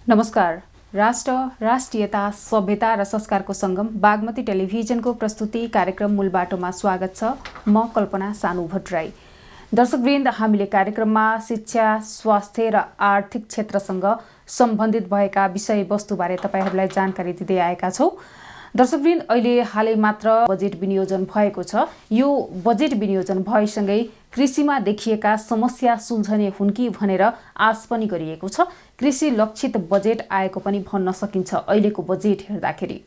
नमस्कार। राष्ट्र, राष्ट्रियता, सभ्यता र संस्कारको संगम बागमती टेलिभिजनको प्रस्तुति कार्यक्रम मूल बाटोमा स्वागत छ। म कल्पना सानु भट्टराई। दर्शकवृन्द, हामीले कार्यक्रममा शिक्षा, स्वास्थ्य र आर्थिक क्षेत्रसँग सम्बन्धित भएका विषयवस्तुबारे तपाईहरूलाई जानकारी दिँदै आएका छौँ। दर्शकवृन्द, अहिले हालै मात्र बजेट विनियोजन भएको छ। यो बजेट विनियोजन भएसँगै कृषिमा देखिएका समस्या सुल्झने हुन् कि भनेर आश पनि गरिएको छ। कृषि लक्षित बजेट आएको पनि भन्न सकिन्छ। अहिलेको बजेट हेर्दाखेरि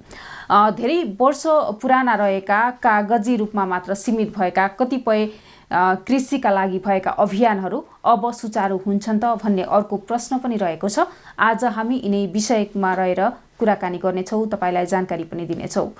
धेरै वर्ष पुराना रहेका, कागजी रूपमा मात्र सीमित भएका कतिपय कृषिका लागि भएका अभियानहरू अब सुचारू हुन्छन् त भन्ने अर्को प्रश्न पनि रहेको छ। आज हामी यिनै विषयमा रहेर कुराकानी गर्नेछौँ, तपाईलाई जानकारी पनि दिनेछौँ।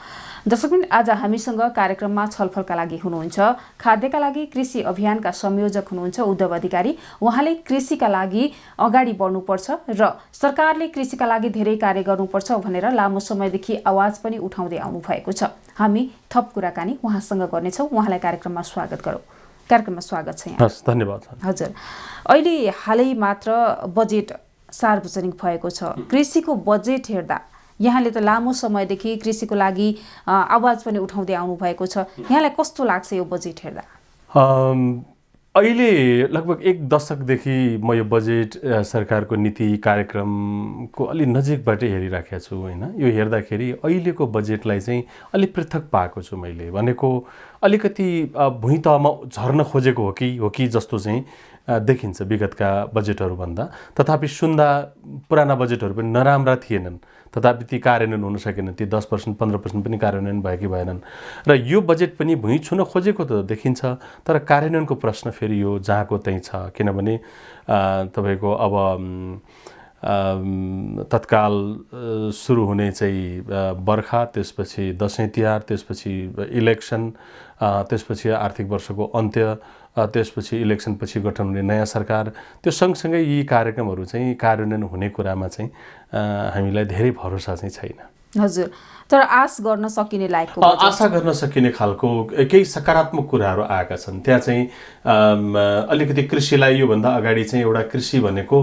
दर्शकवृन्द, आज हामीसँग कार्यक्रममा छलफलका लागि हुनुहुन्छ खाद्यका लागि कृषि अभियानका संयोजक हुनुहुन्छ उद्धव अधिकारी। उहाँले कृषिका लागि अगाडि बढ्नुपर्छ र सरकारले कृषिका लागि धेरै कार्य गर्नुपर्छ भनेर लामो समयदेखि आवाज पनि उठाउँदै आउनु भएको छ। हामी थप कुराकानी उहाँसँग गर्नेछौँ। उहाँलाई कार्यक्रममा स्वागत गरौँ। कार्यक्रममा स्वागत छ। हस्, धन्यवाद। हजुर, अहिले हालै मात्र बजेट सार्वजनिक भएको छ। कृषिको बजेट हेर्दा यहाँले त लामो समयदेखि कृषिको लागि आवाज पनि उठाउँदै आउनु भएको छ। यहाँलाई कस्तो लाग्छ यो बजेट हेर्दा? अहिले लगभग 1 दशकदेखि म यो बजेट सरकारको नीति कार्यक्रमको अलि नजिकबाटै हेरिराखेको छु होइन। यो हेर्दाखेरि अहिलेको बजेटलाई चाहिँ अलि पृथक पाएको छु मैले। भनेको अलिकति भुइँ तहमा झर्न खोजेको हो कि जस्तो चाहिँ देखिन्छ विगतका बजेटहरूभन्दा। तथापि सुन्दा पुराना बजेटहरू पनि नराम्रा थिएनन्, तथापि ती कार्यान्वयन हुन सकेनन्। ती 10%, 15% पनि कार्यान्वयन भयो कि भएनन्। र यो बजेट पनि भुइँ छुन खोजेको त देखिन्छ, तर कार्यान्वयनको प्रश्न फेरि यो जहाँको त्यहीँ छ। किनभने तपाईँको अब तत्काल सुरु हुने चाहिँ बर्खा, त्यसपछि दसैँ तिहार, त्यसपछि इलेक्सन, त्यसपछि आर्थिक वर्षको अन्त्य, त्यसपछि इलेक्सनपछि गठन हुने नयाँ सरकार, त्यो सँगसँगै यी कार्यक्रमहरू चाहिँ कार्यान्वयन हुने कुरामा चाहिँ हामीलाई धेरै भरोसा चाहिँ छैन। हजुर, तर आश गर्न सकिने लायकको आशा गर्न सकिने खालको केही सकारात्मक कुराहरू आएका छन्। त्यहाँ चाहिँ अलिकति कृषिलाई योभन्दा अगाडि चाहिँ एउटा कृषि भनेको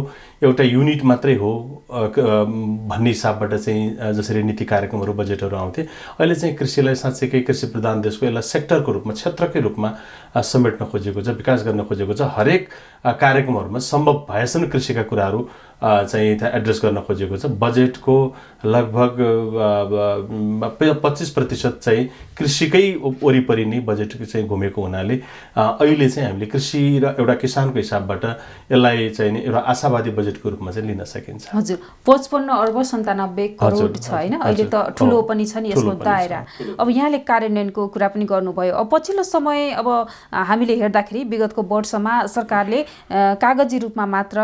एउटा युनिट मात्रै हो भन्ने हिसाबबाट चाहिँ जसरी नीति कार्यक्रमहरू बजेटहरू आउँथे, अहिले चाहिँ कृषिलाई साँच्चैकै कृषि प्रधान देशको यसलाई सेक्टरको रूपमा, क्षेत्रकै रूपमा समेट्न खोजेको छ, विकास गर्न खोजेको छ। हरेक कार्यक्रमहरूमा सम्भव भएसम्म कृषिका कुराहरू चाहिँ त्यहाँ एड्रेस गर्न खोजेको छ। बजेटको लगभग 25% चाहिँ कृषिकै वरिपरि नै बजेट चाहिँ घुमेको हुनाले अहिले चाहिँ हामीले कृषि र एउटा किसानको हिसाबबाट यसलाई चाहिँ एउटा आशावादी बजेटको रूपमा चाहिँ लिन सकिन्छ। हजुर, 55 अर्ब 97 करोड छ होइन। अहिले त ठुलो पनि छ नि यसको दायरा। अब यहाँले कार्यान्वयनको कुरा पनि गर्नुभयो। अब पछिल्लो समय अब हामीले हेर्दाखेरि विगतको वर्षमा सरकारले कागजी रूपमा मात्र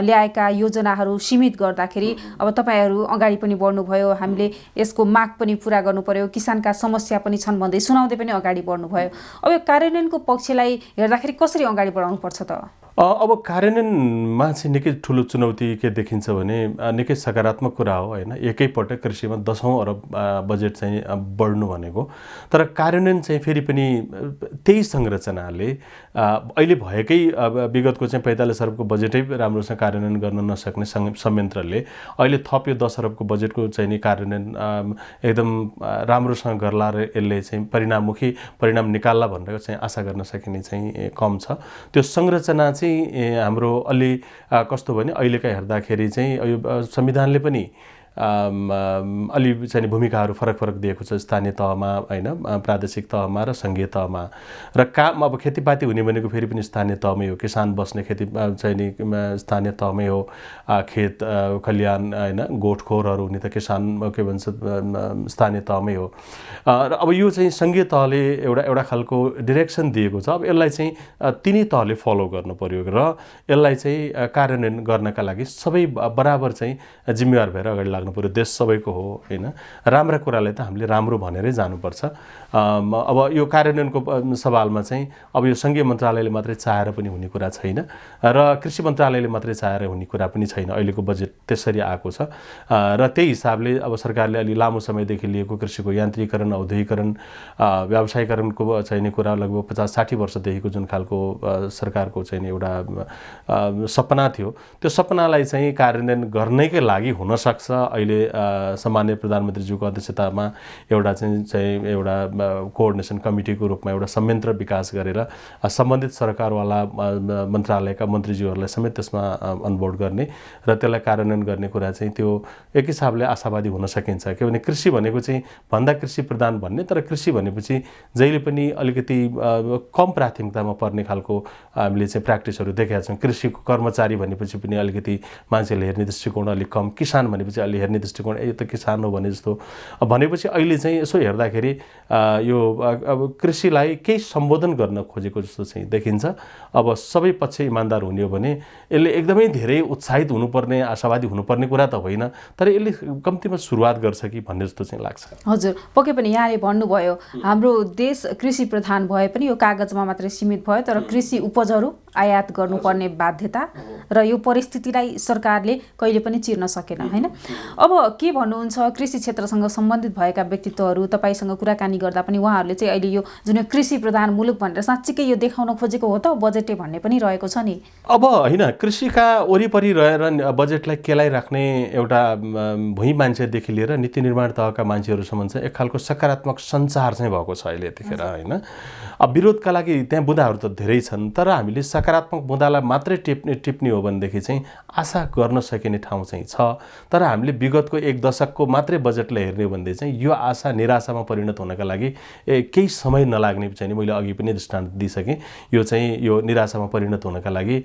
ल्याएका योजनाहरू सीमित गर्दाखेरि अब तपाईहरू अगाडि पनि बढ्नुभयो। हामीले यसको माग पनि पुरा गर्नु पर्यो, किसानका समस्या पनि छन् भन्दै सुनाउँदै पनि अगाडि बढ्नुभयो। अब यो कार्यान्वयनको पक्षलाई हेर्दाखेरि कसरी अगाडि बढाउनु पर्छ त? अब कार्यान्वयनमा चाहिँ निकै ठुलो चुनौती के देखिन्छ भने निकै सकारात्मक कुरा हो होइन। एकैपटक कृषिमा 10औं अरब बजेट चाहिँ बढ्नु भनेको, तर कार्यान्वयन चाहिँ फेरि पनि त्यही संरचनाले अहिले भएकै विगतको चाहिँ 45 अरबको बजेटै राम्रोसँग कार्यान्वयन गर्न नसक्ने संयन्त्रले अहिले थप यो 10 अरबको बजेटको चाहिँ नि कार्यान्वयन एकदम राम्रोसँग गर्ला र यसले चाहिँ परिणाममुखी परिणाम निकाल्ला भनेर चाहिँ आशा गर्न सकिने चाहिँ कम छ। त्यो संरचना हाम्रो अलि कस्तो भने अहिलेका हेर्दाखेरि चाहिँ यो संविधानले पनि अलि चाहिँ भूमिकाहरू फरक दिएको छ स्थानीय तहमा होइन, प्रादेशिक तहमा र सङ्घीय तहमा। र काम अब खेतीपाती हुने भनेको फेरि पनि स्थानीय तहमै हो। किसान बस्ने खेती चाहिँ नि स्थानीय तहमै हो। खेत खलिहान होइन, गोठखोरहरू हुने त किसान के भन्छ स्थानीय तहमै हो। र अब यो चाहिँ सङ्घीय तहले एउटा खालको डिरेक्सन दिएको छ। अब यसलाई चाहिँ तिनै तहले फलो गर्नु पर्यो र यसलाई चाहिँ कार्यान्वयन गर्नका लागि सबै बराबर चाहिँ जिम्मेवार भएर अगाडि लाग्नु लाग्नु पर्यो, देश सबैको हो होइन। राम्रा कुरालाई त हामीले राम्रो भनेरै जानुपर्छ। अब यो कार्यान्वयनको सवालमा चाहिँ अब यो सङ्घीय मन्त्रालयले मात्रै चाहेर पनि हुने कुरा छैन र कृषि मन्त्रालयले मात्रै चाहेर हुने कुरा पनि छैन। अहिलेको बजेट त्यसरी आएको छ र त्यही हिसाबले अब सरकारले अलि लामो समयदेखि लिएको कृषिको यान्त्रीकरण, औद्योगिकरण, व्यावसायीकरणको चाहिने कुरा लगभग 50-60 वर्षदेखिको जुन खालको सरकारको चाहिँ एउटा सपना थियो, त्यो सपनालाई चाहिँ कार्यान्वयन गर्नैकै लागि हुनसक्छ अहिले सामान्य प्रधानमन्त्रीज्यूको अध्यक्षतामा एउटा चाहिँ एउटा कोअर्डिनेसन कमिटीको रूपमा एउटा संयन्त्र विकास गरेर सम्बन्धित सरकारवाला मन्त्रालयका मन्त्रीज्यूहरूलाई समेत त्यसमा अनबोर्ड गर्ने र त्यसलाई कार्यान्वयन गर्ने कुरा चाहिँ त्यो एक हिसाबले आशावादी हुन सकिन्छ। किनभने कृषि भनेको चाहिँ भन्दा कृषि प्रधान भन्ने, तर कृषि भनेपछि जहिले पनि अलिकति कम प्राथमिकतामा पर्ने खालको हामीले चाहिँ प्र्याक्टिसहरू देखेका छौँ। कृषिको कर्मचारी भनेपछि पनि अलिकति मान्छेले हेर्ने दृष्टिकोण अलिक कम, किसान भनेपछि अलि हेर्ने दृष्टिकोण यो त किसान हो भने जस्तो भनेपछि अहिले चाहिँ यसो हेर्दाखेरि यो अब कृषिलाई केही सम्बोधन गर्न खोजेको जस्तो चाहिँ देखिन्छ। अब सबै पक्ष इमान्दार हुने हो भने यसले एकदमै धेरै उत्साहित हुनुपर्ने, आशावादी हुनुपर्ने कुरा त होइन, तर यसले कम्तीमा सुरुवात गर्छ कि भन्ने जस्तो चाहिँ लाग्छ। हजुर, पक्कै पनि यहाँले भन्नुभयो हाम्रो देश कृषि प्रधान भए पनि यो कागजमा मात्रै सीमित भयो, तर कृषि उपजहरू आयात गर्नुपर्ने बाध्यता र यो परिस्थितिलाई सरकारले कहिले पनि चिर्न सकेन होइन। अब के भन्नुहुन्छ, कृषि क्षेत्रसँग सम्बन्धित भएका व्यक्तित्वहरू तपाईँसँग कुराकानी गर्दा पनि उहाँहरूले चाहिँ अहिले यो जुन कृषि प्रधान मुलुक भनेर साँच्चीकै यो देखाउन खोजेको हो त बजेटले भन्ने पनि रहेको छ नि। अब होइन, कृषिका वरिपरि रहेर बजेटलाई केलाइराख्ने एउटा भुइँ मान्छेदेखि लिएर नीति निर्माण तहका मान्छेहरूसम्म चाहिँ एक खालको सकारात्मक सञ्चार चाहिँ भएको छ अहिले यतिखेर होइन। अब विरोधका लागि त्यहाँ बुँदाहरू त धेरै छन्, तर हामीले सकारात्मक बुँदालाई मात्रै टिप्ने हो भनेदेखि चाहिँ आशा गर्न सकिने ठाउँ चाहिँ छ। तर हामीले विगतको एक दशकको मात्रै बजेटलाई हेर्ने हो भनेदेखि चाहिँ यो आशा निराशामा परिणत हुनका लागि केही समय नलाग्ने चाहिँ मैले अघि पनि दृष्टान्त दिइसकेँ। यो चाहिँ यो निराशामा परिणत हुनका लागि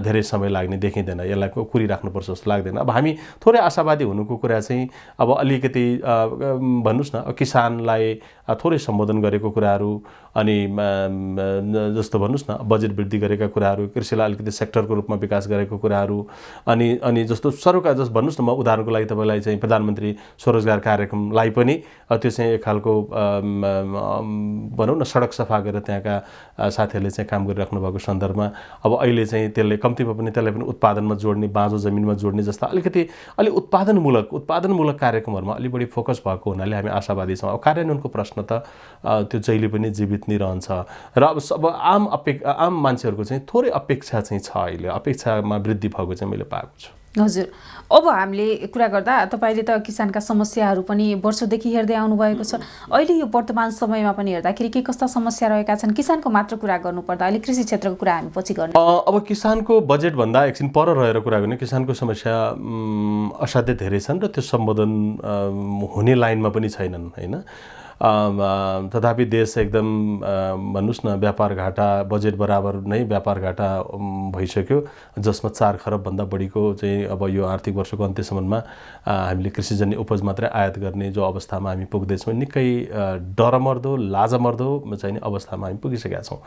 धेरै समय लाग्ने देखिँदैन, यसलाई कुरिराख्नुपर्छ जस्तो लाग्दैन। अब हामी थोरै आशावादी हुनुको कुरा चाहिँ अब अलिकति भन्नुहोस् न, किसानलाई थोरै सम्बोधन गरेको कुराहरू, अनि जस्तो भन्नुहोस् न बजेट वृद्धि गरेका कुराहरू, कृषिलाई अलिकति सेक्टरको रूपमा विकास गरेको कुराहरू, अनि जस्तो सरकार जस्तो भन्नुहोस् न, म उदाहरणको लागि तपाईँलाई चाहिँ प्रधानमन्त्री स्वरोजगार कार्यक्रमलाई पनि त्यो चाहिँ एक खालको भनौँ न सडक सफा गरेर त्यहाँका साथीहरूले चाहिँ काम गरिराख्नु भएको सन्दर्भमा अब अहिले चाहिँ त्यसले कम्तीमा पनि त्यसलाई पनि उत्पादनमा जोड्ने, बाँझो जमिनमा जोड्ने जस्ता अलि उत्पादनमूलक कार्यक्रमहरूमा अलि बढी फोकस भएको हुनाले हामी आशावादी छौँ। अब कार्यान्वयनको प्रश्न त त्यो जहिले पनि जीवित नै रहन्छ र अब आम मान्छेहरूको चाहिँ थोरै अपेक्षा चाहिँ छ, अहिले अपेक्षामा वृद्धि भएको चाहिँ मैले पाएको छु। हजुर, अब हामीले कुरा गर्दा तपाईँले त किसानका समस्याहरू पनि वर्षौँदेखि हेर्दै आउनुभएको छ। अहिले यो वर्तमान समयमा पनि हेर्दाखेरि के कस्ता समस्या रहेका छन्? किसानको मात्र कुरा गर्नुपर्दा अहिले कृषि क्षेत्रको कुरा हामी पछि गर्ने। अब किसानको बजेटभन्दा एकछिन पर रहेर कुरा गर्ने, किसानको समस्या असाध्यै धेरै छन् र त्यो सम्बोधन हुने लाइनमा पनि छैनन् होइन। तथापि देश एकदम भन्नुहोस् न व्यापार घाटा बजेट बराबर नै व्यापार घाटा भइसक्यो, जसमा 4 खरबभन्दा बढीको चाहिँ अब यो आर्थिक वर्षको अन्त्यसम्ममा हामीले कृषिजन्य उपज मात्रै आयात गर्ने जो अवस्थामा हामी पुग्दैछौँ, निकै डरमर्दो लाजमर्दो चाहिँ अवस्थामा हामी पुगिसकेका छौँ।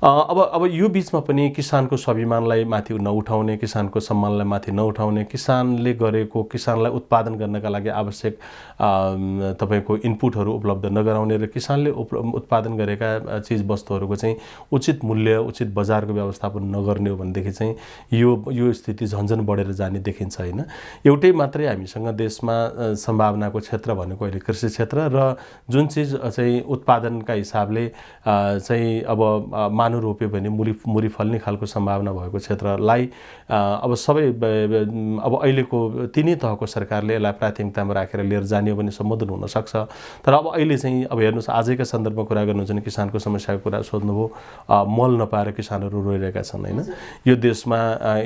अब यो बिचमा पनि किसानको स्वाभिमानलाई माथि नउठाउने, किसानको सम्मानलाई माथि नउठाउने, किसानले गरेको, किसानलाई उत्पादन गर्नका लागि आवश्यक तपाईँको इनपुटहरू उपलब्ध नगराउने र किसानले उत्पादन गरेका चिज वस्तुहरूको चाहिँ उचित मूल्य, उचित बजारको व्यवस्थापन नगर्ने हो भनेदेखि चाहिँ यो स्थिति झन्झन बढेर जाने देखिन्छ होइन। एउटै मात्रै हामीसँग देशमा सम्भावनाको क्षेत्र भनेको अहिले कृषि क्षेत्र र जुन चिज चाहिँ उत्पादनका हिसाबले चाहिँ अब मानु रोप्यो भने मुरी फल्ने खालको सम्भावना भएको क्षेत्रलाई अब सबै अब अहिलेको तिनै तहको सरकारले यसलाई प्राथमिकतामा राखेर लिएर जाने हो भने सम्बोधन हुन सक्छ। तर अब अहिले चाहिँ अब हेर्नुहोस्, आजैका सन्दर्भमा कुरा गर्नुहुन्छ भने किसानको समस्याको कुरा सोध्नुभयो, मल नपाएर किसानहरू रोइरहेका छन् होइन। यो देशमा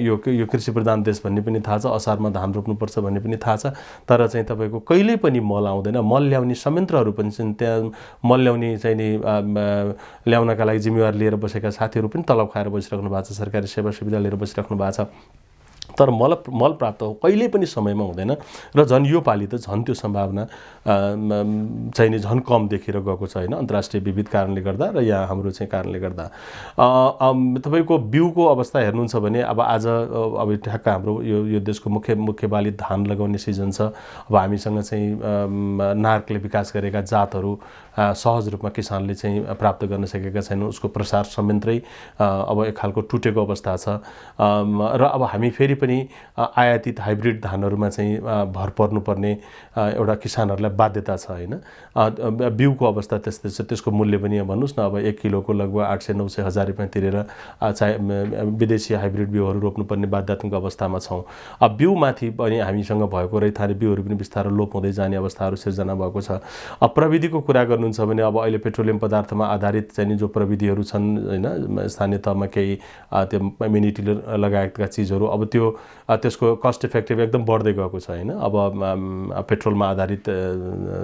यो कृषि प्रधान देश भन्ने पनि थाहा छ, असारमा धान रोप्नुपर्छ भन्ने पनि थाहा छ, तर चाहिँ तपाईँको कहिल्यै पनि मल आउँदैन। मल ल्याउने संयन्त्रहरू पनि छन्, त्यहाँ मल ल्याउने चाहिँ नि ल्याउनका लागि जिम्मेवार लिएर बसेका साथीहरू पनि तलब खाएर बसिराख्नु भएको छ, सरकारी सेवा सुविधा लिएर बसिराख्नु भएको छ। तर मल प्राप्त कहिल्यै पनि समयमा हुँदैन र झन् यो पालि त झन् त्यो सम्भावना चाहिँ नि झन् कम देखेर गएको छ होइन, अन्तर्राष्ट्रिय विविध कारणले गर्दा र यहाँ हाम्रो चाहिँ कारणले गर्दा। तपाईँको बिउको अवस्था हेर्नुहुन्छ भने अब आज अब ठ्याक्क हाम्रो यो देशको मुख्य बाली धान लगाउने सिजन छ। अब हामीसँग चाहिँ नार्कले विकास गरेका जातहरू सहज रूपमा किसानले चाहिँ प्राप्त गर्न सकेका छैनन्। उसको प्रसार संयन्त्रै अब एक खालको टुटेको अवस्था छ र अब हामी फेरि पनि आयातित हाइब्रिड धानहरूमा चाहिँ भर पर्नुपर्ने एउटा किसानहरूलाई बाध्यता छ होइन। बिउको अवस्था त्यस्तै छ, त्यसको मूल्य पनि भन्नुहोस् न अब 1 किलोको लगभग 800-900 हजार रुपियाँ तिरेर चाहे विदेशी हाइब्रिड बिउहरू रोप्नुपर्ने बाध्यात्मक अवस्थामा छौँ। अब बिउमाथि पनि हामीसँग भएको रैथाने बिउहरू पनि बिस्तारै लोप हुँदै जाने अवस्थाहरू सिर्जना भएको छ। अब प्रविधिको कुरा गर्नुहुन्छ भने अब अहिले पेट्रोलियम पदार्थमा आधारित चाहिँ जो प्रविधिहरू छन् होइन, स्थानीय तहमा केही त्यो मिनी टिलर लगायतका चिजहरू अब त्यसको कस्ट इफेक्टिभ एकदम बढ्दै गएको छ होइन। अब पेट्रोलमा आधारित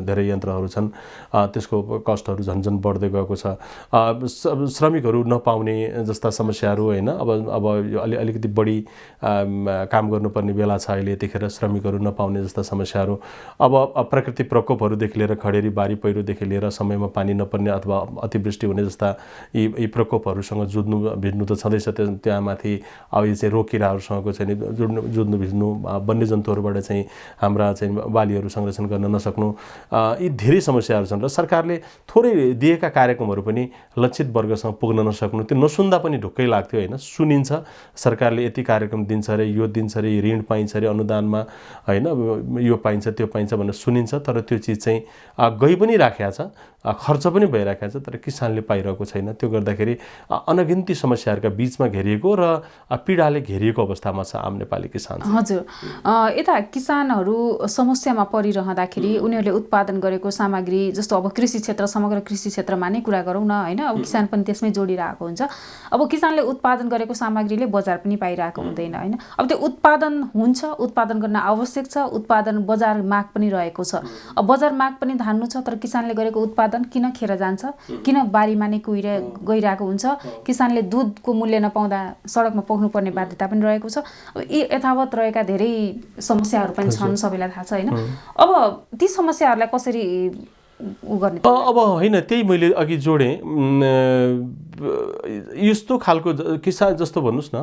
धेरै यन्त्रहरू छन्, त्यसको कस्टहरू झन्झन बढ्दै गएको छ। श्रमिकहरू नपाउने जस्ता समस्याहरू होइन, अब अलिकति बढी काम गर्नुपर्ने बेला छ अहिले, यतिखेर श्रमिकहरू नपाउने जस्ता समस्याहरू। अब प्राकृतिक प्रकोपहरूदेखि लिएर खडेरी बारी पहिरोदेखि लिएर समयमा पानी नपर्ने अथवा अतिवृष्टि हुने जस्ता यी प्रकोपहरूसँग भिड्नु त छँदैछ। त्यहाँ माथि अब यो चाहिँ रोगकिराहरूसँगको चाहिँ जुझ्नु भिज्नु, वन्यजन्तुहरूबाट चाहिँ हाम्रा चाहिँ बालीहरू संरक्षण गर्न नसक्नु, यी धेरै समस्याहरू छन्। र सरकारले थोरै दिएका कार्यक्रमहरू पनि लक्षित वर्गसँग पुग्न नसक्नु, त्यो नसुन्दा पनि ढुक्कै लाग्थ्यो होइन। सुनिन्छ सरकारले यति कार्यक्रम दिन्छ अरे, यो दिन्छ अरे, ऋण पाइन्छ अरे अनुदानमा होइन, यो पाइन्छ त्यो पाइन्छ भनेर सुनिन्छ, तर त्यो चिज चाहिँ गइ पनि राखेको छ, खर्च पनि भइराखेको छ, तर किसानले पाइरहेको छैन। त्यो गर्दाखेरि अनगिन्ती समस्याहरूका बिचमा घेरिएको र पीडाले घेरिएको अवस्थामा छ आम नेपाली किसान। हजुर, यता किसानहरू समस्यामा परिरहँदाखेरि उनीहरूले उत्पादन गरेको सामग्री जस्तो अब कृषि क्षेत्र, समग्र कृषि क्षेत्रमा नै कुरा गरौँ न होइन, अब किसान पनि त्यसमै जोडिरहेको हुन्छ। अब किसानले उत्पादन गरेको सामग्रीले बजार पनि पाइरहेको हुँदैन होइन। अब त्यो उत्पादन हुन्छ, उत्पादन गर्न आवश्यक छ, उत्पादन बजार माग पनि रहेको छ। अब बजार माग पनि धान्नु छ, तर किसानले गरेको उत्पादन किन खेर जान्छ, किन बारीमा नै गइरहेको हुन्छ। किसानले दुधको मूल्य नपाउँदा सडकमा पुग्नुपर्ने बाध्यता पनि रहेको छ। अब यी यथावत रहेका धेरै समस्याहरू पनि छन्, सबैलाई थाहा छ होइन। अब ती समस्याहरूलाई कसरी गर्ने? अब होइन, त्यही मैले अघि जोडेँ, यस्तो खालको किसान जस्तो भन्नुहोस् न,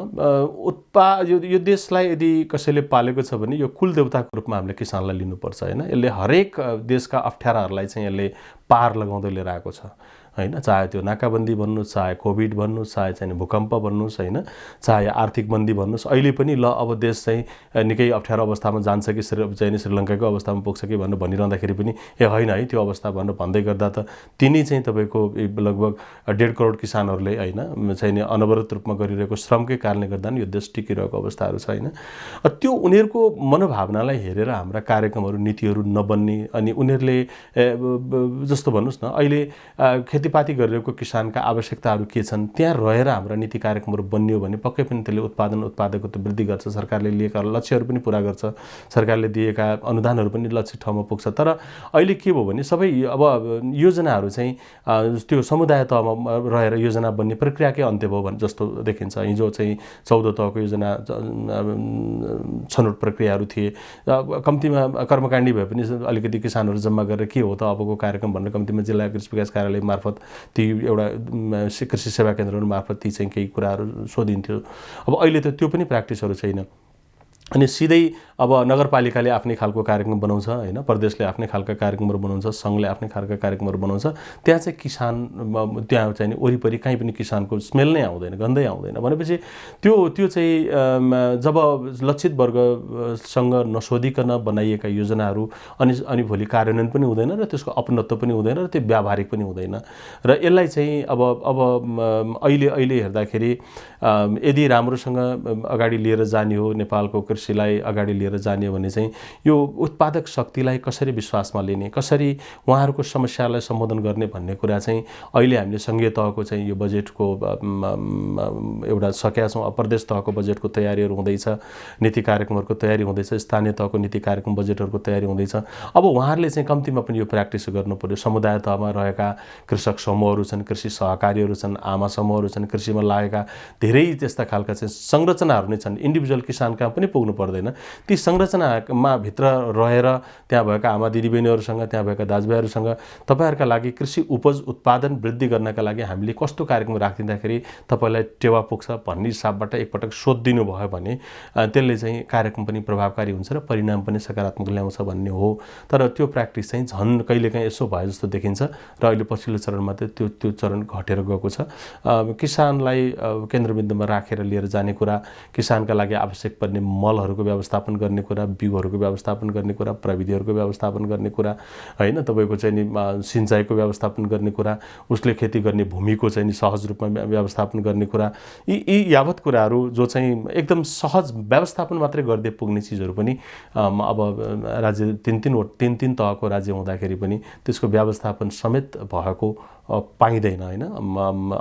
यो देशलाई यदि कसैले पालेको छ भने यो कुलदेवताको रूपमा हामीले किसानलाई लिनुपर्छ होइन। यसले हरेक देशका अप्ठ्याराहरूलाई चाहिँ यसले पार लगाउँदै लिएर आएको छ होइन। चाहे त्यो नाकाबन्दी भन्नुहोस्, चाहे कोभिड भन्नुहोस्, चाहे चाहिँ भूकम्प भन्नुहोस् होइन, चाहे आर्थिक मन्दी भन्नुहोस्। अहिले पनि ल अब देश चाहिँ निकै अप्ठ्यारो अवस्थामा जान्छ कि चाहिँ श्रीलङ्काको अवस्थामा पुग्छ कि भनेर भनिरहँदाखेरि पनि होइन है त्यो अवस्था भनेर भन्दै गर्दा त तिनी चाहिँ तपाईँको लगभग 1.5 करोड किसानहरूले होइन चाहिँ अनवरत रूपमा गरिरहेको श्रमकै कारणले गर्दा नि यो देश टिकिरहेको अवस्थाहरू छ होइन। त्यो उनीहरूको मनोभावनालाई हेरेर हाम्रा कार्यक्रमहरू नीतिहरू नबन्ने, अनि उनीहरूले जस्तो भन्नुहोस् न अहिले खेतीपाती गरिरहेको किसानका आवश्यकताहरू के छन् त्यहाँ रहेर हाम्रा नीति कार्यक्रमहरू बन्नियो भने पक्कै पनि त्यसले उत्पादकता वृद्धि गर्छ, सरकारले लिएका लक्ष्यहरू पनि पुरा गर्छ, सरकारले दिएका अनुदानहरू पनि लक्षित ठाउँमा पुग्छ। तर अहिले के भयो भने सबै अब योजनाहरू चाहिँ त्यो समुदाय तहमा रहेर योजना बन्ने प्रक्रियाकै अन्त्य भयो भने जस्तो देखिन्छ। हिजो चाहिँ 14 तहको योजना छनौट प्रक्रियाहरू थिए, कम्तीमा कर्मकाण्डी भए पनि अलिकति किसानहरू जम्मा गरेर के हो त अबको कार्यक्रम भनेर कम्तीमा जिल्ला कृषि विकास कार्यालय मार्फत ती एउटा कृषि सेवा केन्द्रहरू मार्फत ती चाहिँ केही कुराहरू सोधिन्थ्यो। अब अहिले त त्यो पनि प्र्याक्टिसहरू छैन। अनि सिधै अब नगरपालिकाले आफ्नै खालको कार्यक्रम बनाउँछ होइन, प्रदेशले आफ्नै खालका कार्यक्रमहरू बनाउँछ, सङ्घले आफ्नै खालका कार्यक्रमहरू बनाउँछ। त्यहाँ चाहिँ किसान त्यहाँ चाहिँ वरिपरि कहीँ पनि किसानको स्मेल नै आउँदैन, गन्धै आउँदैन। भनेपछि त्यो चाहिँ जब लक्षित वर्गसँग नसोधिकन बनाइएका योजनाहरू अनि भोलि कार्यान्वयन पनि हुँदैन र त्यसको अपनत्व पनि हुँदैन र त्यो व्यावहारिक पनि हुँदैन। र यसलाई चाहिँ अब अहिले हेर्दाखेरि यदि राम्रोसँग अगाडि लिएर जाने हो नेपालको कृषिलाई अगाडि लिएर जाने भने चाहिँ यो उत्पादक शक्तिलाई कसरी विश्वासमा लिने, कसरी उहाँहरूको समस्यालाई सम्बोधन गर्ने भन्ने कुरा चाहिँ अहिले हामीले सङ्घीय तहको चाहिँ यो बजेटको एउटा सकेका छौँ। प्रदेश तहको बजेटको तयारीहरू हुँदैछ, नीति कार्यक्रमहरूको तयारी हुँदैछ, स्थानीय तहको नीति कार्यक्रम बजेटहरूको तयारी हुँदैछ। अब उहाँहरूले चाहिँ कम्तीमा पनि यो प्र्याक्टिस गर्नु पर्यो। समुदाय तहमा रहेका कृषक समूहहरू छन्, कृषि सहकारीहरू छन्, आमा समूहहरू छन्, कृषिमा लागेका धेरै त्यस्ता खालका चाहिँ संरचनाहरू नै छन्। इन्डिभिजुअल किसान कहाँ पनि पुग्नु पर्दैन। ती संरचनामा भित्र रहेर त्यहाँ भएका आमा दिदीबहिनीहरूसँग, त्यहाँ भएका दाजुभाइहरूसँग तपाईँहरूका लागि कृषि उपज उत्पादन वृद्धि गर्नका लागि हामीले कस्तो कार्यक्रम राखिदिँदाखेरि तपाईँलाई टेवा पुग्छ भन्ने हिसाबबाट एकपटक सोधिदिनु भयो भने त्यसले चाहिँ कार्यक्रम पनि प्रभावकारी हुन्छ र परिणाम पनि सकारात्मक ल्याउँछ भन्ने हो। तर त्यो प्र्याक्टिस चाहिँ झन् कहिलेकाहीँ यसो भयो जस्तो देखिन्छ र अहिले पछिल्लो चरणमा त त्यो चरण घटेर गएको छ। किसानलाई केन्द्रबिन्दुमा राखेर लिएर जाने कुरा, किसानका लागि आवश्यक पर्ने मलहरूको व्यवस्थापन गर्ने कुरा, बिउहरूको व्यवस्थापन गर्ने कुरा, प्रविधिहरूको व्यवस्थापन गर्ने कुरा हैन, तपाईँको चाहिँ नि सिँचाइको व्यवस्थापन गर्ने कुरा, उसले खेती गर्ने भूमिको चाहिँ नि सहज रूपमा व्यवस्थापन गर्ने कुरा, यी यावत कुराहरू जो चाहिँ एकदम सहज व्यवस्थापन मात्रै गर्दै पुग्ने चिजहरू पनि अब राज्य तीन तहको राज्य हुँदाखेरि पनि त्यसको व्यवस्थापन समेत भएको पाइँदैन हैन।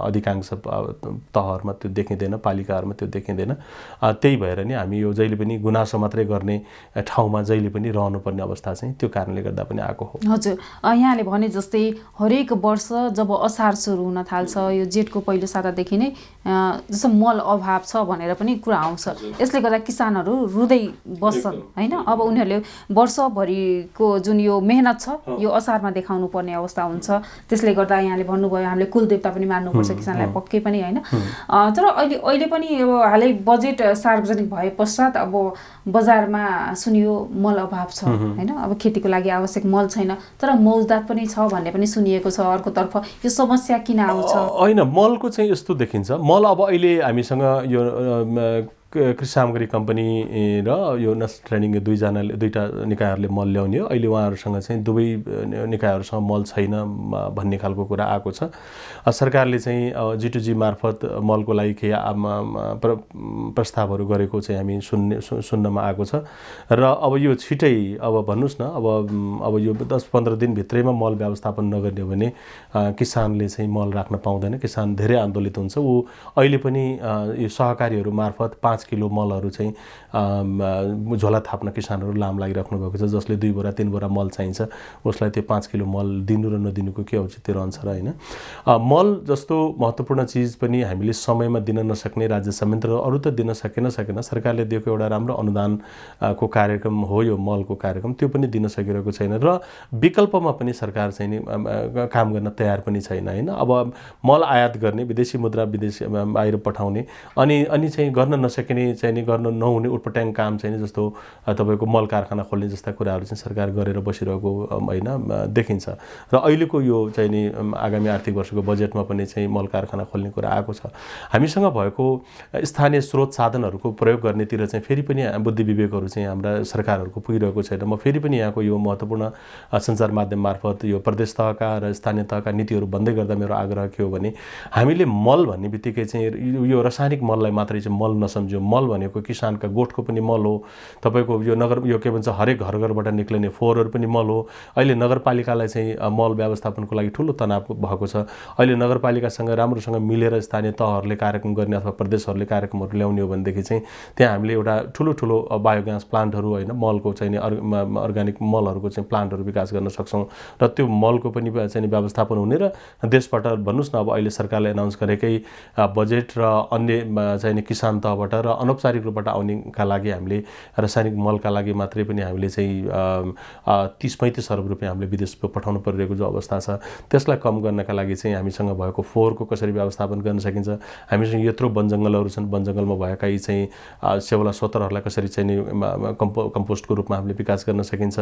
अधिकांश तहहरूमा त्यो देखिँदैन, पालिकाहरूमा त्यो देखिँदैन। त्यही भएर नि हामी यो जहिले पनि गुनासो मात्रै गर्ने ठाउँमा जहिले पनि रहनुपर्ने अवस्था चाहिँ त्यो कारणले गर्दा पनि आएको हो। हजुर, यहाँले भने जस्तै हरेक वर्ष जब असार सुरु हुन थाल्छ, यो जेठको पहिलो सातादेखि नै जस्तो मल अभाव छ भनेर पनि कुरा आउँछ। यसले गर्दा किसानहरू रुँदै बस्छन् हैन। अब उनीहरूले वर्षभरिको जुन यो मेहनत छ यो असारमा देखाउनु पर्ने अवस्था हुन्छ। त्यसले गर्दा यहाँले भन्नुभयो हामीले कुलदेवता पनि मान्नुपर्छ किसानलाई, पक्कै पनि हैन। तर अहिले पनि अब हालै बजेट सार्वजनिक भए पश्चात अब बजारमा सुनियो मल अभाव छ हैन। अब खेतीको लागि आवश्यक मल छैन, तर मौजदात पनि छ भन्ने पनि सुनिएको छ। अर्कोतर्फ यो समस्या किन आउँछ? होइन, मलको चाहिँ यस्तो देखिन्छ, मल अब अहिले हामीसँग यो कृषि सामग्री कम्पनी र यो नेसनल ट्रेनिङ दुईटा निकायहरूले मल ल्याउने हो। अहिले उहाँहरूसँग चाहिँ दुवै निकायहरूसँग मल छैन भन्ने खालको कुरा आएको छ। सरकारले चाहिँ G2G मार्फत मलको लागि केही प्रस्तावहरू गरेको चाहिँ हामी सुन्नमा आएको छ। र अब यो छिटै अब भन्नुहोस् न, अब यो 10-15 दिनभित्रैमा मल व्यवस्थापन नगर्ने हो भने किसानले चाहिँ मल राख्न पाउँदैन। किसान धेरै आन्दोलित हुन्छ। ऊ अहिले पनि यो सहकारीहरू मार्फत 5 किलो मलहरू चाहिँ झोला थाप्न किसानहरू लाम लागिराख्नु भएको छ। जसले 2 बोरा 3 बोरा मल चाहिन्छ उसलाई त्यो 5 किलो मल दिनु र नदिनुको के औचित्य रहन्छ र हैन। मल जस्तो महत्त्वपूर्ण चिज पनि हामीले समयमा दिन नसक्ने, राज्य संयन्त्र अरू त दिन सकेन। सरकारले दिएको एउटा राम्रो अनुदानको कार्यक्रम हो यो मलको कार्यक्रम, त्यो पनि दिन सकिरहेको छैन र विकल्पमा पनि सरकार चाहिँ नि काम गर्न तयार पनि छैन हैन। अब मल आयात गर्ने, विदेशी मुद्रा विदेश बाहिर पठाउने अनि चाहिँ गर्न नसकिने चाहिँ नि गर्न नहुने उटपटाङ काम चाहिँ जस्तो तपाईँको मल कारखाना खोल्ने जस्ता कुराहरू चाहिँ सरकार गरेर बसिरहेको हैन देखिन्छ। र अहिलेको यो चाहिँ नि आगामी आर्थिक वर्षको बजेटमा पनि चाहिँ मल कारखाना खोल्ने कुरा आएको छ। हामीसँग भएको स्थानीय स्रोत साधनहरूको प्रयोग गर्नेतिर चाहिँ फेरि पनि बुद्धि विवेकहरू चाहिँ हाम्रा सरकारहरूको पुगिरहेको छैन। म फेरि पनि यहाँको यो महत्त्वपूर्ण सञ्चार माध्यम मार्फत यो प्रदेश तहका र स्थानीय तहका नीतिहरू बन्दै गर्दा मेरो आग्रह के हो भने हामीले मल भन्ने बित्तिकै चाहिँ यो रासायनिक मललाई मात्रै चाहिँ मल नसम्झ्यौँ। मल भनेको किसानका गोठको पनि मल हो। तपाईँको यो के भन्छ हरेक घरबाट निक्लिने फोहोरहरू पनि मल हो। अहिले नगरपालिकालाई चाहिँ मल व्यवस्थापनको लागि ठुलो तनाव भएको छ। अहिले नगरपालिकासँग राम्रोसँग मिलेर स्थानीय तहहरूले कार्यक्रम गर्ने अथवा प्रदेशहरूले कार्यक्रमहरू ल्याउने हो भनेदेखि चाहिँ त्यहाँ हामीले एउटा ठुलो बायोग्यास प्लान्टहरू हैन, मलको चाहिँ अर्ग्यानिक मलहरूको चाहिँ प्लान्टहरू विकास गर्न सक्छौँ र त्यो मलको पनि चाहिँ व्यवस्थापन हुने र देशबाट भन्नुहोस् न अब अहिले सरकारले एनाउन्स गरेकै बजेट र अन्य चाहिँ किसान तहबाट र अनौपचारिक रूपबाट आउनेका लागि हामीले रासायनिक मलका लागि मात्रै पनि हामीले चाहिँ 30-35 अरब रुपियाँ हामीले विदेश पठाउनु परिरहेको जो अवस्था छ त्यसलाई कम गर्नका लागि चाहिँ हामीसँग भएको फोहोरको कसरी व्यवस्थापन गर्न सकिन्छ, हामीसँग यत्रो वन जङ्गलहरू छन्, वन जङ्गलमा भएका यी चाहिँ सेवला स्वतरहरूलाई कसरी चाहिँ कम्पोस्टको रूपमा हामीले विकास गर्न सकिन्छ।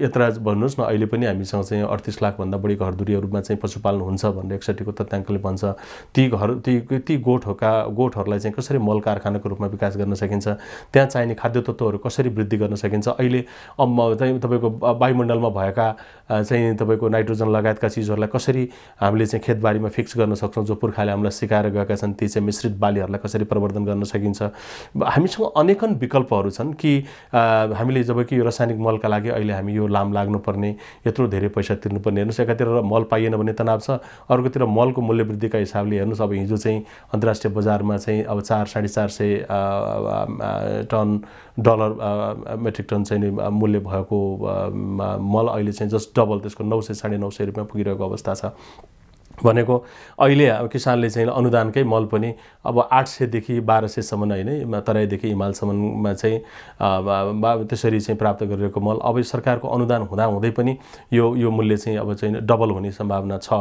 यत्र भन्नुहोस् न अहिले पनि हामीसँग चाहिँ 38 लाख भन्दा बढी घरधुरीहरूमा चाहिँ पशुपालन हुन्छ भनेर 61 को तथ्याङ्कले भन्छ। ती गोठहरूलाई चाहिँ कसरी मल कारखाना कारखानाको रूपमा विकास गर्न सकिन्छ, त्यहाँ चाहिने खाद्य तत्त्वहरू कसरी वृद्धि गर्न सकिन्छ, अहिले चाहिँ तपाईँको वायुमण्डलमा भएका चाहिँ तपाईँको नाइट्रोजन लगायतका चिजहरूलाई कसरी हामीले चाहिँ खेतबारीमा फिक्स गर्न सक्छौँ, जो पुर्खाले हामीलाई सिकाएर गएका छन्, ती चाहिँ मिश्रित बालीहरूलाई कसरी प्रवर्धन गर्न सकिन्छ। हामीसँग अनेकन विकल्पहरू छन् कि हामीले जब कि यो रासायनिक मलका लागि अहिले हामी यो लाम लाग्नुपर्ने, यत्रो धेरै पैसा तिर्नुपर्ने, हेर्नुहोस् एकातिर मल पाइएन भने तनाव छ, अर्कोतिर मलको मूल्य वृद्धिका हिसाबले हेर्नुहोस् अब हिजो चाहिँ अन्तर्राष्ट्रिय बजारमा चाहिँ अब 400-450 टन डलर मेट्रिक टन चाहिँ मूल्य भएको मल अहिले चाहिँ जस्ट डबल त्यसको 900-950 रुपियाँ पुगिरहेको अवस्था छ। भनेको अहिले किसानले चाहिँ अनुदानकै मल पनि अब 800 देखि 1200 सम्म हैन, तराईदेखि हिमालसम्ममा चाहिँ त्यसरी चाहिँ प्राप्त गरिरहेको मल अब सरकारको अनुदान हुँदै पनि यो मूल्य चाहिँ अब चाहिँ डबल हुने सम्भावना छ,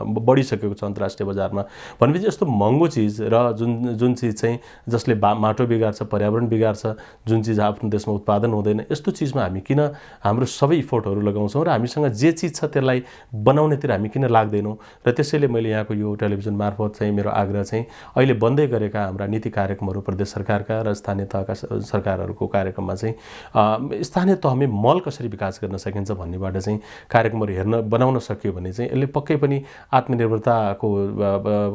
बढिसकेको छ अन्तर्राष्ट्रिय बजारमा। भनेपछि यस्तो महँगो चिज र जुन चिज चाहिँ जसले माटो बिगार्छ, पर्यावरण बिगार्छ, जुन चिज आफ्नो देशमा उत्पादन हुँदैन, यस्तो चिजमा हामी किन हाम्रो सबै इफोर्टहरू लगाउँछौँ र हामीसँग जे चिज छ त्यसलाई बनाउनेतिर हामी किन लाग्दैनौँ। र त्यसैले मैले यहाँको यो टेलिभिजन मार्फत चाहिँ मेरो आग्रह चाहिँ अहिले बन्दै गरेका हाम्रा नीति कार्यक्रमहरू प्रदेश सरकारका र स्थानीय तहका सरकारहरूको कार्यक्रममा चाहिँ स्थानीय तहमै मल कसरी विकास गर्न सकिन्छ भन्नेबाट चाहिँ कार्यक्रमहरू बनाउन सकियो भने चाहिँ यसले पक्कै पनि आत्मनिर्भरताको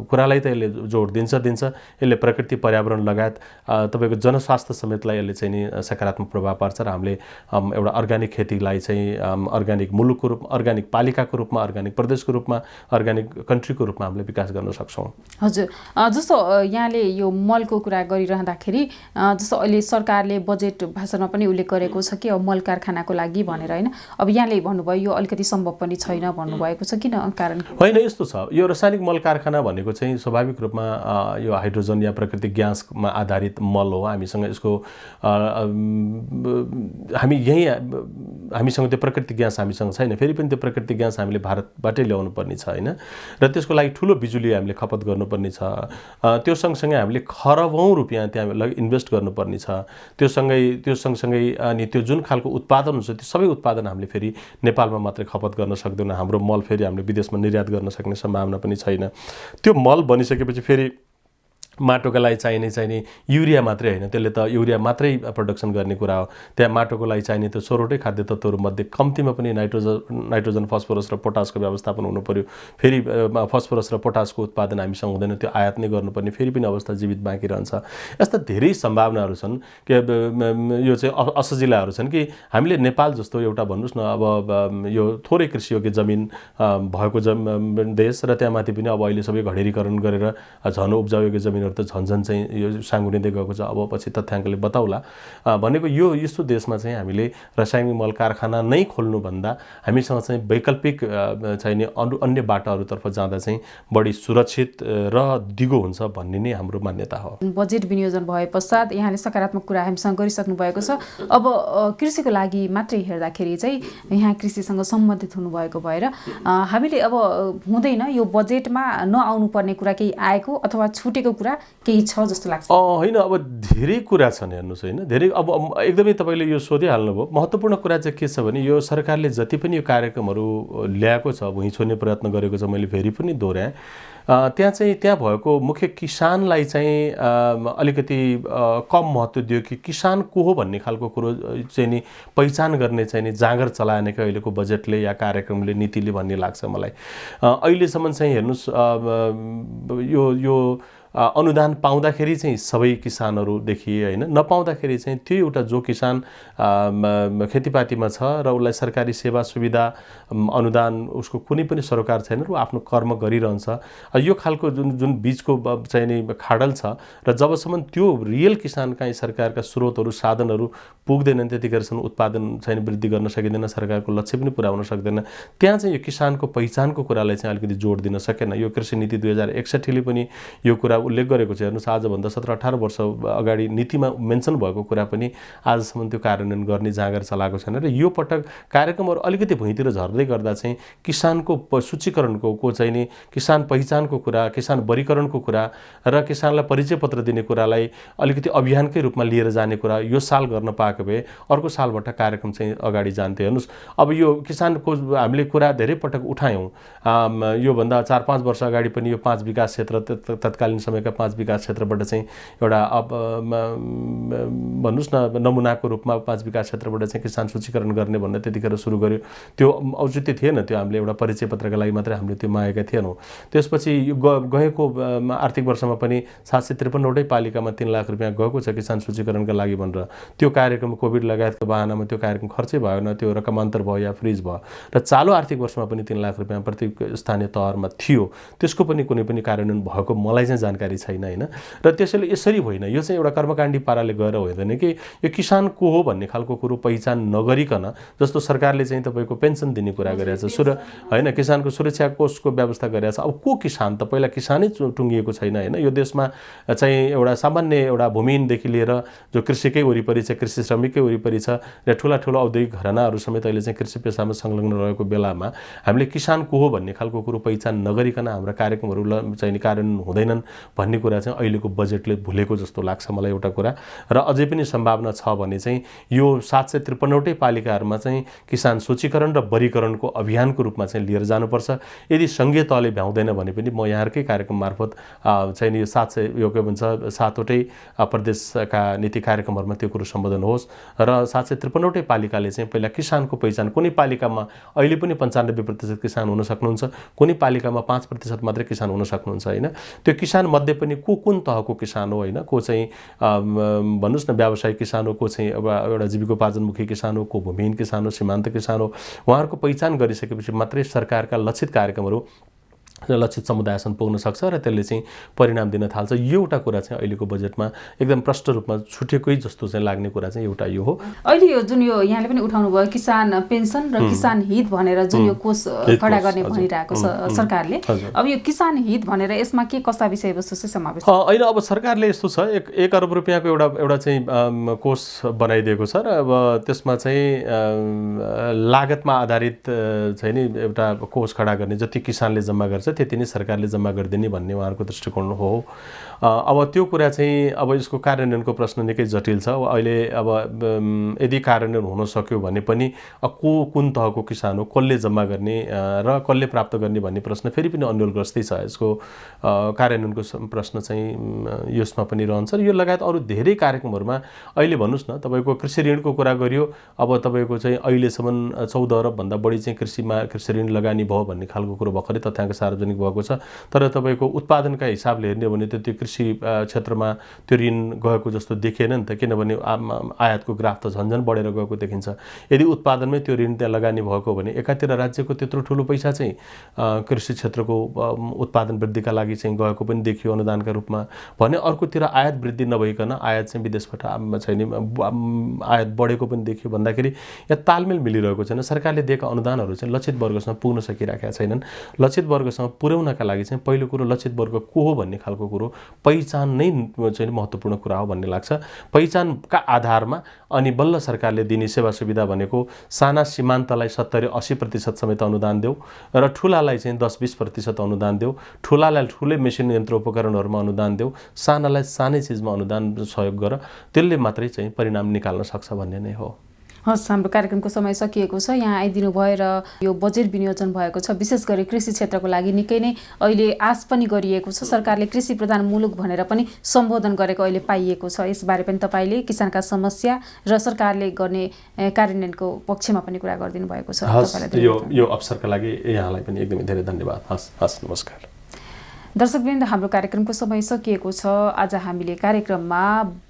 कुरालाई त यसले जोड दिन्छ, यसले प्रकृति पर्यावरण लगायत तपाईँको जनस्वास्थ्य समेतलाई यसले चाहिँ नि सकारात्मक प्रभाव पार्छ र हामीले एउटा अर्ग्यानिक खेतीलाई चाहिँ अर्ग्यानिक मुलुकको रूपमा, अर्ग्यानिक पालिकाको रूपमा, अर्ग्यानिक प्रदेशको रूपमा, अर्ग्यानिक कन्ट्रीको रूपमा हामीले विकास गर्न सक्छौँ। हजुर, जस्तो यहाँले यो मलको कुरा गरिरहँदाखेरि जस्तो अहिले सरकारले बजेट भाषणमा पनि उल्लेख गरेको छ कि अब मल कारखानाको लागि भनेर हैन, अब यहाँले भन्नुभयो यो अलिकति सम्भव पनि छैन भन्नुभएको छ, किन कारण? होइन, यस्तो छ, यो रासायनिक मल कारखाना भनेको चाहिँ स्वाभाविक रूपमा यो हाइड्रोजन या प्राकृतिक ग्यासमा आधारित मल हो। हामीसँग यसको हामीसँग त्यो प्राकृतिक ग्यास हामीसँग छैन, फेरि पनि त्यो प्राकृतिक ग्यास हामीले भारतबाटै ल्याउनु पर्ने छ हैन, र त्यसको लागि ठुलो बिजुली हामीले खपत गर्नुपर्ने छ। त्यो सँगसँगै हामीले खरबौँ रुपियाँ त्यहाँ इन्भेस्ट गर्नुपर्ने छ। त्यो सँगसँगै अनि त्यो जुन खालको उत्पादन हुन्छ त्यो सबै उत्पादन हामीले फेरि नेपालमा मात्रै खपत गर्न सक्दैनौँ। हाम्रो मल फेरि हामीले विदेशमा निर्यात गर्न सक्ने सम्भावना पनि छैन। त्यो मल बनिसकेपछि फेरि माटोका लागि चाहिने युरिया मात्रै होइन, त्यसले त युरिया मात्रै प्रोडक्सन गर्ने कुरा हो। त्यहाँ माटोको लागि चाहिने त्यो 16वटै खाद्य तत्त्वहरूमध्ये कम्तीमा पनि नाइट्रोजन फस्फोरस र पोटासको व्यवस्थापन हुनु पर्यो। फेरि फस्फोरस र पोटासको उत्पादन हामीसँग हुँदैन, त्यो आयात नै गर्नुपर्ने, फेरि पनि अवस्था जीवित बाँकी रहन्छ। यस्ता धेरै सम्भावनाहरू छन् कि यो चाहिँ असजिलाहरू छन् कि हामीले नेपाल जस्तो एउटा भन्नुहोस् न अब यो थोरै कृषियोग्य जमिन भएको देश र त्यहाँमाथि पनि अब अहिले सबै घडेरीकरण गरेर झन् उब्जाउयोग्य जमिनहरू त झन्झन चाहिँ यो साँगुरिँदै गएको छ। अब पछि तथ्याङ्कले बताउला भनेको यो यस्तो देशमा चाहिँ हामीले रासायनिक मल कारखाना नै खोल्नुभन्दा हामीसँग चाहिँ वैकल्पिक चाहिने अन्य बाटाहरूतर्फ जाँदा चाहिँ बढी सुरक्षित र दिगो हुन्छ भन्ने नै हाम्रो मान्यता हो। बजेट विनियोजन भए पश्चात यहाँले सकारात्मक कुरा हामीसँग गरिसक्नु भएको छ। अब कृषिको लागि मात्रै हेर्दाखेरि चाहिँ यहाँ कृषिसँग सम्बन्धित हुनुभएको भएर हामीले अब हुँदैन यो बजेटमा नआउनु पर्ने कुरा केही आएको अथवा छुटेको कुरा केही छ जस्तो लाग्छ? होइन, अब धेरै कुरा छन्, हेर्नुहोस् होइन, धेरै अब एकदमै तपाईँले यो सोधिहाल्नुभयो। महत्त्वपूर्ण कुरा चाहिँ के छ भने यो सरकारले जति पनि यो कार्यक्रमहरू ल्याएको छ, भुइँ छोड्ने प्रयत्न गरेको छ, मैले फेरि पनि दोहोऱ्याएँ, त्यहाँ भएको मुख्य किसानलाई चाहिँ अलिकति कम महत्त्व दियो कि किसान को हो भन्ने खालको कुरो चाहिँ नि पहिचान गर्ने चाहिँ नि जाँगर चलाएन कि अहिलेको बजेटले या कार्यक्रमले, नीतिले भन्ने लाग्छ मलाई। अहिलेसम्म चाहिँ हेर्नुहोस् यो अनुदान पाउँदाखेरि चाहिँ सबै किसानहरू देखिए होइन, नपाउँदाखेरि चाहिँ त्यो एउटा जो किसान खेतीपातीमा छ र उसलाई सरकारी सेवा सुविधा अनुदान उसको कुनै पनि सरोकार छैन र आफ्नो कर्म गरिरहन्छ, यो खालको जुन बीचको चाहिँ नि खाडल छ र जबसम्म त्यो रियल किसान कहाँ सरकारका स्रोतहरू साधनहरू पुग्दैनन् त्यतिखेरसम्म उत्पादन चाहिँ वृद्धि गर्न सकिँदैन, सरकारको लक्ष्य पनि पुरा हुन सक्दैन। त्यहाँ चाहिँ यो किसानको पहिचानको कुरालाई चाहिँ अलिकति जोड दिन सकेन। यो कृषि नीति 2061ले पनि यो कुरा उल्लेख गरेको छ। हेर्नुहोस् आजभन्दा 17-18 वर्ष अगाडि नीतिमा मेन्सन भएको कुरा पनि आजसम्म त्यो कार्यान्वयन गर्ने जाँगर चलाएको छैन र यो पटक कार्यक्रमहरू अलिकति भुइँतिर झर्दै गर्दा चाहिँ किसानको सूचीकरणको चाहिँ नि किसान पहिचानको कुरा, किसान वर्गीकरणको कुरा र किसानलाई परिचय पत्र दिने कुरालाई अलिकति अभियानकै रूपमा लिएर जाने कुरा यो साल गर्न पाएको भए अर्को सालबाट कार्यक्रम चाहिँ अगाडि जान्थ्यो। हेर्नुहोस् अब यो किसानको हामीले कुरा धेरै पटक उठायौँ, योभन्दा 4-5 वर्ष अगाडि पनि यो 5 विकास क्षेत्र तत्कालीन समयका 5 विकास क्षेत्रबाट चाहिँ एउटा भन्नुहोस् न नमुनाको रूपमा 5 विकास क्षेत्रबाट चाहिँ किसान सूचीकरण गर्ने भनेर त्यतिखेर सुरु गर्यो। त्यो औचित्य थिएन, त्यो हामीले एउटा परिचय पत्रका लागि मात्रै हामीले त्यो मागेका थिएनौँ। त्यसपछि गएको आर्थिक वर्षमा पनि 753वटै पालिकामा 3 लाख रुपियाँ गएको छ किसान सूचीकरणका लागि भनेर। त्यो कार्यक्रम कोभिड लगायतको बहानामा त्यो कार्यक्रम खर्चै भएन, त्यो रकमान्तर भयो या फ्रिज भयो र चालु आर्थिक वर्षमा पनि 3 लाख रुपियाँ प्रत्येक स्थानीय तहमा थियो। त्यसको पनि कुनै पनि कार्यान्वयन भएको मलाई चाहिँ जानकारी छैन हैन। र त्यसैले यसरी होइन, यो चाहिँ एउटा कर्मकाण्डी पाराले गएर होइन कि यो किसान को हो भन्ने खालको कुरो पहिचान नगरिकन, जस्तो सरकारले चाहिँ तपाईँको पेन्सन दिने कुरा गरेछ, हैन किसानको सुरक्षा कोषको व्यवस्था गरेछ। अब को किसान त पहिला किसानै टुङ्गिएको छैन हैन। यो देशमा चाहिँ एउटा सामान्य एउटा भूमिहीनदेखि लिएर जो कृषिकै वरिपरि छ, कृषि श्रमिककै वरिपरि छ र ठुला औद्योगिक घरानाहरू समेत अहिले चाहिँ कृषि पेसामा संलग्न रहेको बेलामा हामीले किसान को हो भन्ने खालको कुरो पहिचान नगरिकन हाम्रा कार्यक्रमहरू चाहिँ कार्यान्वयन हुँदैनन् भन्ने कुरा चाहिँ अहिलेको बजेटले भुलेको जस्तो लाग्छ मलाई एउटा कुरा। र अझै पनि सम्भावना छ भने चाहिँ यो 753वटै पालिकाहरूमा चाहिँ किसान सूचीकरण र वर्गीकरणको अभियानको रूपमा चाहिँ लिएर जानुपर्छ। यदि सङ्घीय तहले भ्याउँदैन भने पनि म यहाँकै कार्यक्रम मार्फत चाहिँ यो 7वटै प्रदेशका नीति कार्यक्रमहरूमा त्यो कुरो सम्बोधन होस् र 753वटै पालिकाले चाहिँ पहिला किसानको पहिचान, कुनै पालिकामा अहिले पनि 95% किसान हुन सक्नुहुन्छ, कुनै पालिकामा 5% मात्रै किसान हुन सक्नुहुन्छ हैन। त्यो किसान मध्ये पनि कुन तहको किसान हो हैन, को चाहिँ भन्नुहोस् न व्यावसायिक किसान हो, को चाहिँ एउटा जीविकोपार्जनमुखी किसान हो, को भूमिहीन किसान हो, सीमान्त किसान हो, उहाँहरूको पहिचान गरिसकेपछि मात्रै सरकारका लक्षित कार्यक्रमहरू लक्षित समुदायसम्म पुग्न सक्छ र त्यसले चाहिँ परिणाम दिन थाल्छ। यो एउटा कुरा चाहिँ अहिलेको बजेटमा एकदम प्रष्ट रूपमा छुटेकै जस्तो चाहिँ लाग्ने कुरा चाहिँ एउटा यो हो। अहिले यो जुन यो यहाँले पनि उठाउनु भयो किसान पेन्सन र किसान हित भनेर जुन यो कोष खडा गर्ने भनिरहेको छ सरकारले, अब यो किसान हित भनेर यसमा के कस्ता विषयवस्तु चाहिँ समावेश छ? अहिले अब सरकारले यस्तो छ 1 अर्ब रुपियाँको एउटा चाहिँ कोष बनाइदिएको छ र अब त्यसमा चाहिँ लागतमा आधारित चाहिँ नि एउटा कोष खडा गर्ने, जति किसानले जम्मा गर्छ त्यति नै सरकारले जम्मा गरिदिने भन्ने उहाँहरूको दृष्टिकोण हो। अब त्यो कुरा चाहिँ अब यसको कार्यान्वयनको प्रश्न निकै जटिल छ। अहिले अब यदि कार्यान्वयन हुन सक्यो भने पनि कुन तहको किसान हो, कसले जम्मा गर्ने र कसले प्राप्त गर्ने भन्ने प्रश्न फेरि पनि अन्यलग्रस्तै छ। यसको कार्यान्वयनको प्रश्न चाहिँ यसमा पनि रहन्छ र यो लगायत अरू धेरै कार्यक्रमहरूमा अहिले भन्नुहोस् न तपाईँको कृषि ऋणको कुरा गरियो। अब तपाईँको चाहिँ अहिलेसम्म 14 अरबभन्दा बढी चाहिँ कृषि ऋण लगानी भयो भन्ने खालको कुरो भर्खरै तथ्याङ्क सार्वजनिक भएको छ। तर तपाईँको उत्पादनका हिसाबले हेर्ने हो भने त त्यो कृषि क्षेत्रमा त्यो ऋण गएको जस्तो देखिएन नि त, किनभने आयातको ग्राफ त झन्झन बढेर गएको देखिन्छ। यदि उत्पादनमै त्यो ऋण त्यहाँ लगानी भएको भने एकातिर राज्यको त्यत्रो ठुलो पैसा चाहिँ कृषि क्षेत्रको उत्पादन वृद्धिका लागि चाहिँ गएको पनि देखियो अनुदानका रूपमा भने, अर्कोतिर आयात वृद्धि नभइकन आयात चाहिँ विदेशबाट चाहिँ आयात बढेको पनि देखियो भन्दाखेरि यहाँ तालमेल मिलिरहेको छैन। सरकारले दिएका अनुदानहरू चाहिँ लक्षित वर्गसँग पुग्न सकिरहेका छैनन्। लक्षित वर्गसँग पुर्याउनका लागि चाहिँ पहिलो कुरो लक्षित वर्ग को हो भन्ने खालको कुरो पहिचान नै चाहिँ महत्त्वपूर्ण कुरा हो भन्ने लाग्छ। पहिचानका आधारमा अनि बल्ल सरकारले दिने सेवा सुविधा भनेको साना सीमान्तलाई 70-80% समेत अनुदान देऊ र ठुलालाई चाहिँ 10-20% अनुदान देऊ, ठुलालाई ठुलै मेसिन यन्त्र उपकरणहरूमा अनुदान देऊ, सानालाई सानै चिजमा अनुदान सहयोग गर, त्यसले मात्रै चाहिँ परिणाम निकाल्न सक्छ भन्ने नै हो। हस्, हाम्रो कार्यक्रमको समय सकिएको छ। यहाँ आइदिनु भएर यो बजेट विनियोजन भएको छ, विशेष गरी कृषि क्षेत्रको लागि निकै नै अहिले आश पनि गरिएको छ। सरकारले कृषि प्रधान मुलुक भनेर पनि सम्बोधन गरेको अहिले पाइएको छ। यसबारे पनि तपाईँले किसानका समस्या र सरकारले गर्ने कार्यान्वयनको पक्षमा पनि कुरा गरिदिनु भएको छ। यो अवसरका लागि यहाँलाई पनि एकदमै धेरै धन्यवाद। हस्, नमस्कार। दर्शकवृन्द, हाम्रो कार्यक्रमको समय सकिएको छ। आज हामीले कार्यक्रममा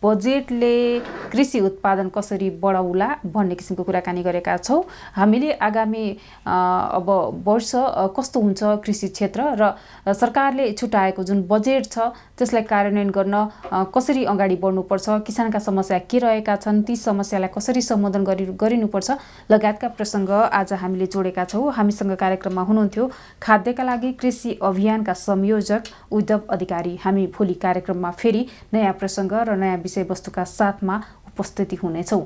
बजेटले कृषि उत्पादन कसरी बढाउला भन्ने किसिमको कुराकानी गरेका छौँ। हामीले आगामी अब वर्ष कस्तो हुन्छ कृषि क्षेत्र र सरकारले छुट्याएको जुन बजेट छ त्यसलाई कार्यान्वयन गर्न कसरी अगाडि बढ्नुपर्छ, किसानका समस्या के रहेका छन्, ती समस्यालाई कसरी सम्बोधन गरिनुपर्छ लगायतका प्रसङ्ग आज हामीले जोडेका छौँ। हामीसँग कार्यक्रममा हुनुहुन्थ्यो खाद्यका लागि कृषि अभियानका संयोजक उद्धव अधिकारी। हामी भोलि कार्यक्रममा फेरि नयाँ प्रसङ्ग र नयाँ विषयवस्तुका साथमा उपस्थिति हुनेछौँ।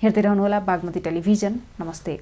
हेर्दै रहनुहोला बागमती टेलिभिजन। नमस्ते।